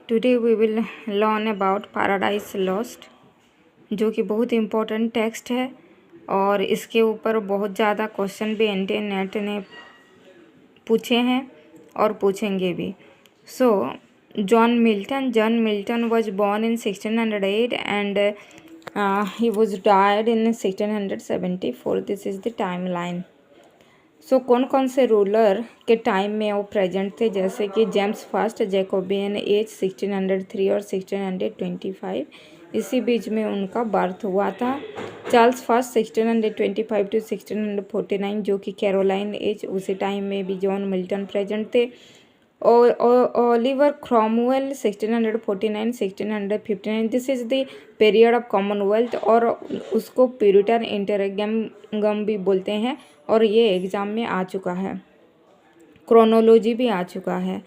Today we will learn about Paradise Lost, जो कि बहुत इम्पोर्टेंट टेक्स्ट है और इसके ऊपर बहुत ज़्यादा क्वेश्चन भी एनटीए नेट ने पूछे हैं और पूछेंगे भी। So John Milton was born in 1608 and he was died in 1674। This is the timeline. So कौन कौन से रूलर के टाइम में वो प्रेजेंट थे, जैसे कि जेम्स फर्स्ट जैकोबियन एज 1603 और 1625, इसी बीच में उनका बर्थ हुआ था। चार्ल्स फर्स्ट 1625 टू 1649, जो कि कैरोलाइन एज, उसी टाइम में भी जॉन मिल्टन प्रेजेंट थे। और Oliver Cromwell 1649 1659, this is the period of Commonwealth, और उसको प्यूरिटन इंटरगम भी बोलते हैं, और ये एग्ज़ाम में आ चुका है, क्रोनोलॉजी भी आ चुका है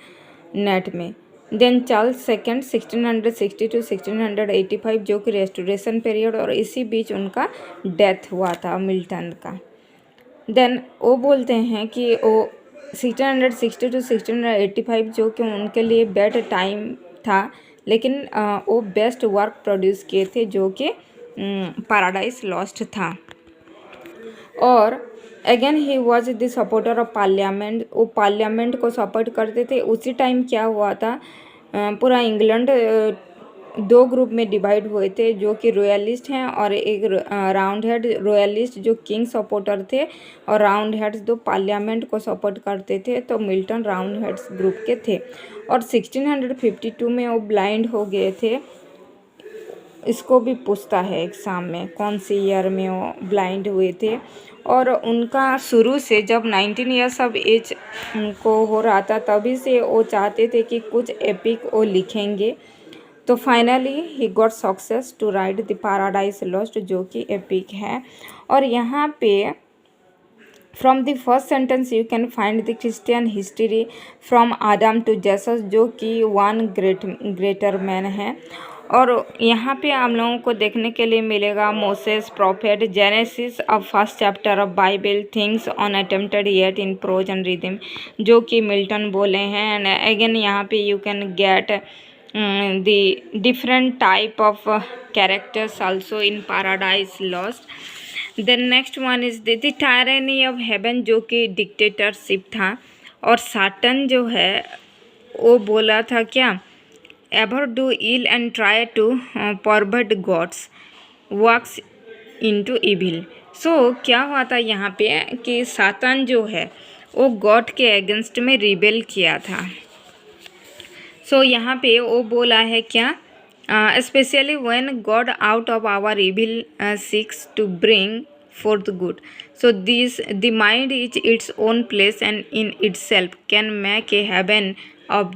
नेट में। देन चार्ल्स सेकंड 1660 टू 1685, जो कि रेस्टोरेशन पीरियड, और इसी बीच उनका डेथ हुआ था मिल्टन का। देन वो बोलते हैं कि वो 1660 टू 1685 जो कि उनके लिए बेड टाइम था, लेकिन वो बेस्ट वर्क प्रोड्यूस किए थे, जो कि पैराडाइज लॉस्ट था। और again he was the supporter of parliament, वो पार्लियामेंट को सपोर्ट करते थे। उसी टाइम क्या हुआ था, पूरा इंग्लैंड दो ग्रुप में डिवाइड हुए थे, जो कि रॉयलिस्ट हैं और एक राउंड हेड। रॉयलिस्ट जो किंग सपोर्टर थे और राउंड हेड्स दो पार्लियामेंट को सपोर्ट करते थे, तो मिल्टन राउंड हेड्स ग्रुप के थे। और 1652 में वो ब्लाइंड हो गए थे। इसको भी पूछता है एग्ज़ाम में, कौन सी ईयर में वो ब्लाइंड हुए थे। और उनका शुरू से जब 19 ईयर्स ऑफ एज उनको हो रहा था, तभी से वो चाहते थे कि कुछ एपिक वो लिखेंगे। तो finally he got success to write the Paradise Lost, जो कि एपिक है। और यहाँ पे from the first sentence you can find the Christian history from Adam to Jesus, जो कि वन ग्रेटर मैन है। और यहाँ पे हम लोगों को देखने के लिए मिलेगा Moses, prophet, genesis of first chapter of Bible, things on attempted yet in prose and rhythm, जो कि मिल्टन बोले हैं। एंड अगेन यहाँ पे you can get the different type of characters also in Paradise Lost. The next one is the tyranny of heaven, जो कि dictatorship था। और साटन जो है वो बोला था क्या, ever do ill and try to pervert God's works into evil। सो क्या हुआ था यहाँ पे कि सातन जो है वो गॉड के अगेंस्ट में रिबेल किया था। सो यहाँ पे वो बोला है क्या, specially when God out of our evil seeks to bring forth good, so this the mind is its own place and in itself can make a heaven of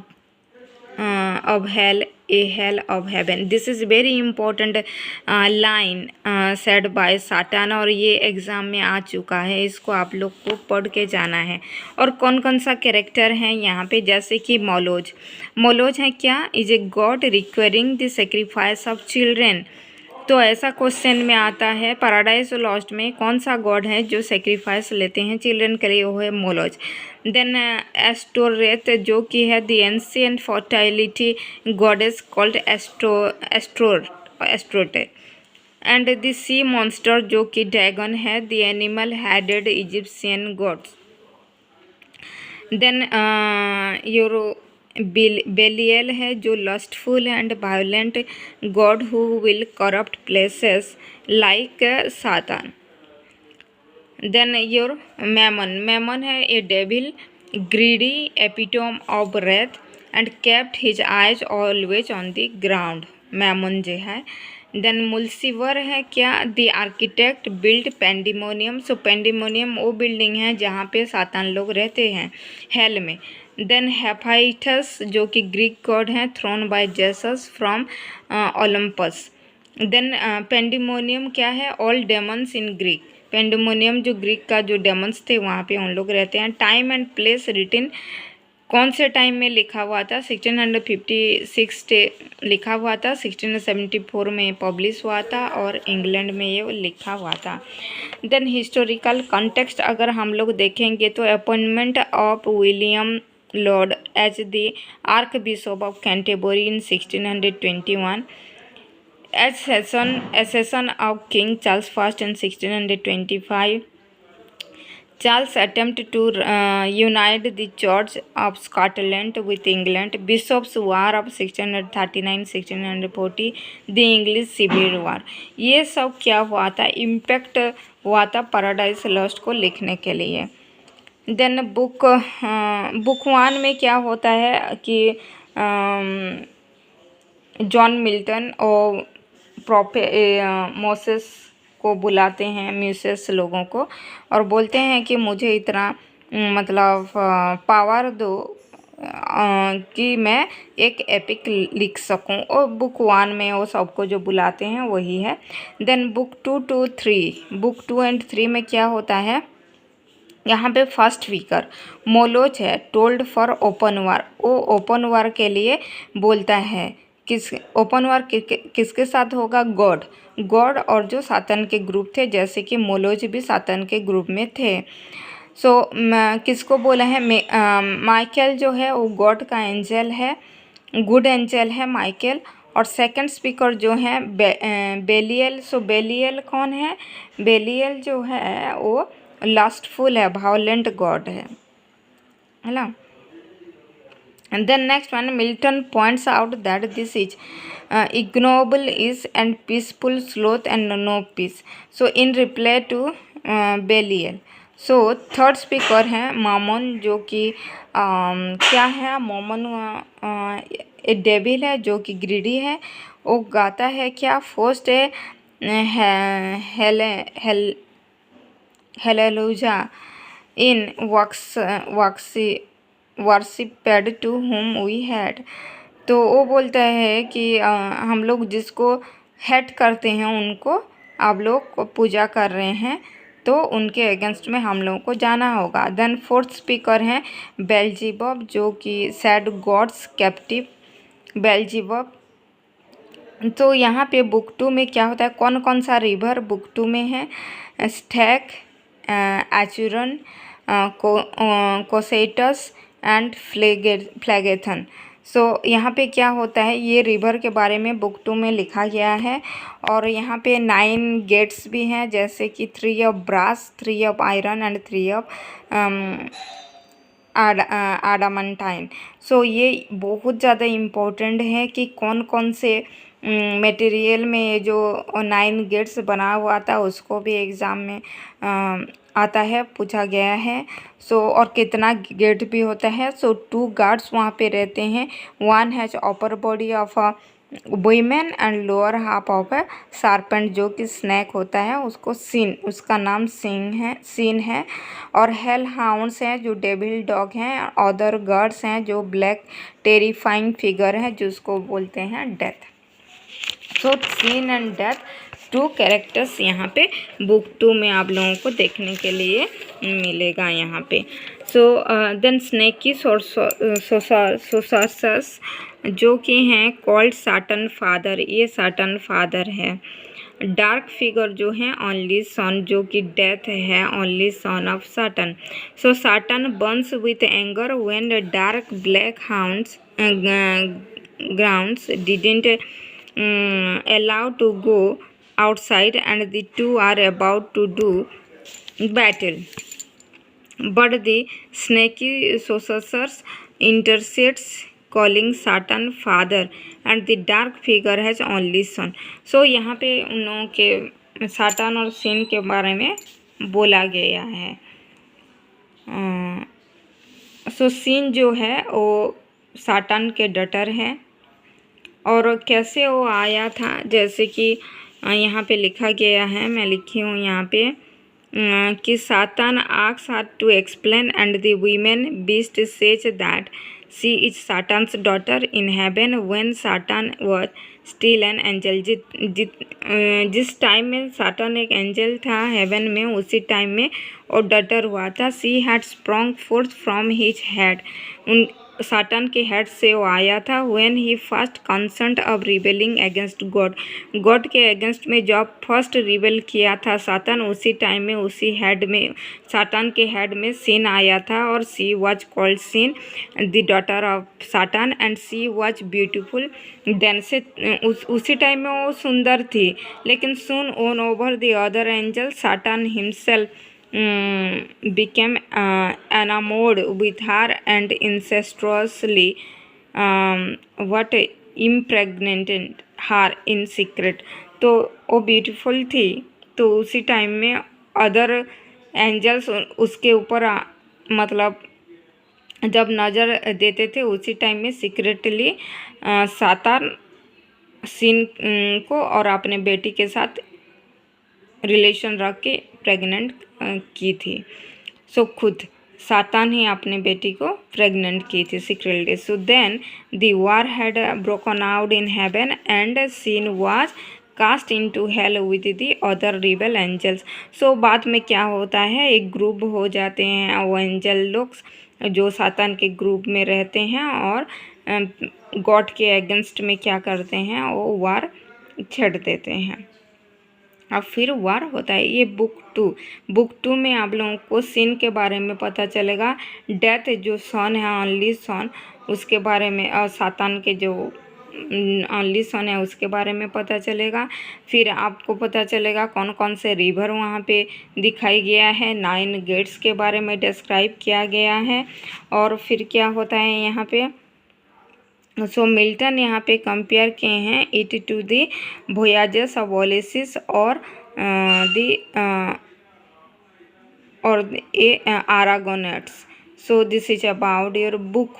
hell a hell of heaven। this is very important line said by Satan, और ये exam में आ चुका है, इसको आप लोग को पढ़ के जाना है। और कौन कौन सा कैरेक्टर है यहाँ पे, जैसे कि मोलोज है क्या, is a god requiring the sacrifice of children. तो ऐसा क्वेश्चन में आता है पैराडाइज लॉस्ट में कौन सा गॉड है जो सेक्रीफाइस लेते हैं चिल्ड्रन के लिए, वो है मोलोज। देन एस्टोरेथ, जो कि है the ancient fertility goddess called Astarte. And the sea monster, जो कि ड्रैगन है, the animal headed Egyptian gods. Then Belial है, जो lustful and violent god who will corrupt places like Satan. Then your Mammon है a devil greedy epitome of wrath and kept his eyes always on the ground, Mammon जो है। Then Mulciber है क्या, the architect build Pandemonium. So Pandemonium वो building है जहाँ पे सातान लोग रहते हैं हेल में। देन हेफाइटस, जो कि ग्रीक गॉड हैं, thrown by Jesus from Olympus. Then Pandemonium क्या है, all demons in Greek. Pandemonium जो ग्रीक का जो डेमन्स थे वहाँ पे उन लोग रहते हैं। टाइम एंड प्लेस रिटिन, कौन से टाइम में लिखा हुआ था, 1656 लिखा हुआ था, 1674 में पब्लिश हुआ था और इंग्लैंड में ये लिखा हुआ था। देन हिस्टोरिकल कॉन्टेक्स्ट अगर हम लोग देखेंगे तो appointment of William Lord as the Archbishop of Canterbury in 1621, accession of King Charles I in 1625, Charles' attempt to unite the Church of Scotland with England, Bishops' War of 1639-1640, the English Civil War, ये सब क्या हुआ था, impact हुआ था paradise lost को लिखने के लिए। देन बुक 1 में क्या होता है कि जॉन मिल्टन और मोसेस को बुलाते हैं, म्यूसेस लोगों को, और बोलते हैं कि मुझे इतना मतलब पावर दो कि मैं एक एपिक लिख सकूं। और बुक 1 में वो सबको जो बुलाते हैं वही है। Then book 2 to 3, book 2 and 3 में क्या होता है, यहाँ पे फर्स्ट स्पीकर मोलोच है, टोल्ड फॉर ओपन वार, वो ओपन वार के लिए बोलता है। किस ओपन वार किसके साथ होगा, गॉड और जो सातन के ग्रुप थे, जैसे कि मोलोच भी सातन के ग्रुप में थे। सो किसको बोला है, माइकल जो है वो गॉड का एंजल है, गुड एंजल है माइकल। और सेकंड स्पीकर जो है बेलियल। सो बेलियल कौन है, बेलियल जो है वो लास्टफुल है, वायलेंट गॉड है ना। And then next one, Milton points out that this is ignoble is and peaceful sloth and no peace. So in reply to Belial. So third speaker है मामोन, जो कि क्या है, मोमन एक डेविल है जो कि ग्रीडी है। वो गाता है क्या, first hallelujah in worshipped to whom we had। तो वो बोलता है कि हम लोग जिसको हेट करते हैं उनको आप लोग को पूजा कर रहे हैं, तो उनके अगेंस्ट में हम लोगों को जाना होगा। देन फोर्थ स्पीकर हैं बेल्जीबब, जो कि सैड गॉड्स कैप्टिव बेल्जीबब। तो यहाँ पे बुक 2 में क्या होता है, कौन कौन सा रिवर बुक 2 में है, स्टैक, एचुरन, कोसेटस एंड फ्लेगेथन। सो यहाँ पे क्या होता है, ये रिवर के बारे में बुक 2 में लिखा गया है। और यहाँ पे 9 गेट्स भी हैं, जैसे कि 3 of brass, 3 of iron and 3 of adamantine. So ये बहुत ज़्यादा इम्पोर्टेंट है कि कौन कौन से मटेरियल में जो 9 गेट्स बना हुआ था, उसको भी एग्ज़ाम में आता है, पूछा गया है। सो और कितना गेट भी होता है। सो 2 गार्ड्स वहाँ पे रहते हैं। 1 has upper body of a women and lower half of a serpent, जो कि स्नैक होता है, उसको सीन, उसका नाम सीन है। और हेल हाउंड्स हैं जो डेविल डॉग हैं। अदर गार्ड्स हैं जो ब्लैक टेरिफाइंग फिगर है, जिसको बोलते हैं death. So sin and death 2 characters यहाँ पे बुक 2 में आप लोगों को देखने के लिए मिलेगा यहाँ पे। सो देन स्नेकी सोसासस, जो कि हैं कॉल्ड साटन फादर, ये साटन फादर है। डार्क फिगर जो है ओनली सन, जो कि डेथ है, only son of satin. So satin Burns with anger when dark black hounds grounds didn't allow to go outside, and the two are about to do battle. But the snaky sorcerers intercedes, calling Satan father, and the dark figure has only son. So यहाँ पे उन लोगों के satin और सिन के बारे में बोला गया है। सो सिन जो है वो साटन के डटर है। और कैसे वो आया था, जैसे कि यहाँ पे लिखा गया है, मैं लिखी हूँ यहाँ पे कि Satan asks her to explain and the women beast says that she is Satan's daughter in heaven when Satan was still an angel. जिस टाइम में साटन एक एंजल था हेवन में, उसी टाइम में और डटर हुआ था। She had sprung forth from his head, Satan के हेड से वो आया था। When he first concern of rebelling against god, god के अगेंस्ट में जब फर्स्ट रिबेल किया था साटन, उसी टाइम में उसी हेड में साटन के हेड में सिन आया था। और she was called Sin the daughter of Satan and she was beautiful then से उसी टाइम में वो सुंदर थी। लेकिन soon on over the other angel Satan himself became enamored with her and incestuously what impregnated her in secret। तो वो beautiful थी, तो उसी टाइम में अदर एंजल्स उसके ऊपर मतलब जब नज़र देते थे, उसी टाइम में सीक्रेटली सातान सिन को और अपने बेटी के साथ रिलेशन रख के प्रेग्नेंट की थी। सो खुद सातान ही अपने बेटी को प्रेग्नेंट की थी secretly. So then the war had broken out in heaven and Sin was cast into hell with the other rebel angels. So बाद में क्या होता है, एक ग्रुप हो जाते हैं वो एंजल लोग जो सातान के ग्रुप में रहते हैं और गॉड के अगेंस्ट में क्या करते हैं, वो वार छेड़ देते हैं और फिर वार होता है। ये बुक टू में आप लोगों को सिन के बारे में पता चलेगा। डेथ जो सन है, ओनली सन, उसके बारे में, और सातान के जो ओनली सन है उसके बारे में पता चलेगा। फिर आपको पता चलेगा कौन कौन से रिवर वहाँ पे दिखाई गया है, 9 गेट्स के बारे में डिस्क्राइब किया गया है। और फिर क्या होता है यहाँ पे, सो मिल्टन यहाँ पे कंपेयर किए हैं it to the voyages of Ulysses और Argonauts. So this is about your book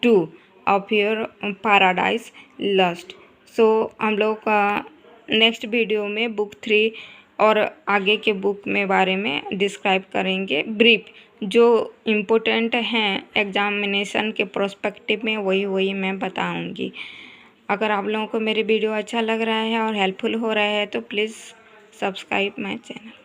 2 of your Paradise Lost. So हम लोग का नेक्स्ट वीडियो में बुक 3 और आगे के बुक में बारे में डिस्क्राइब करेंगे। ब्रीफ जो इम्पोर्टेंट हैं एग्जामिनेशन के प्रोस्पेक्टिव में, वही मैं बताऊंगी। अगर आप लोगों को मेरे वीडियो अच्छा लग रहा है और हेल्पफुल हो रहा है तो प्लीज़ सब्सक्राइब माय चैनल।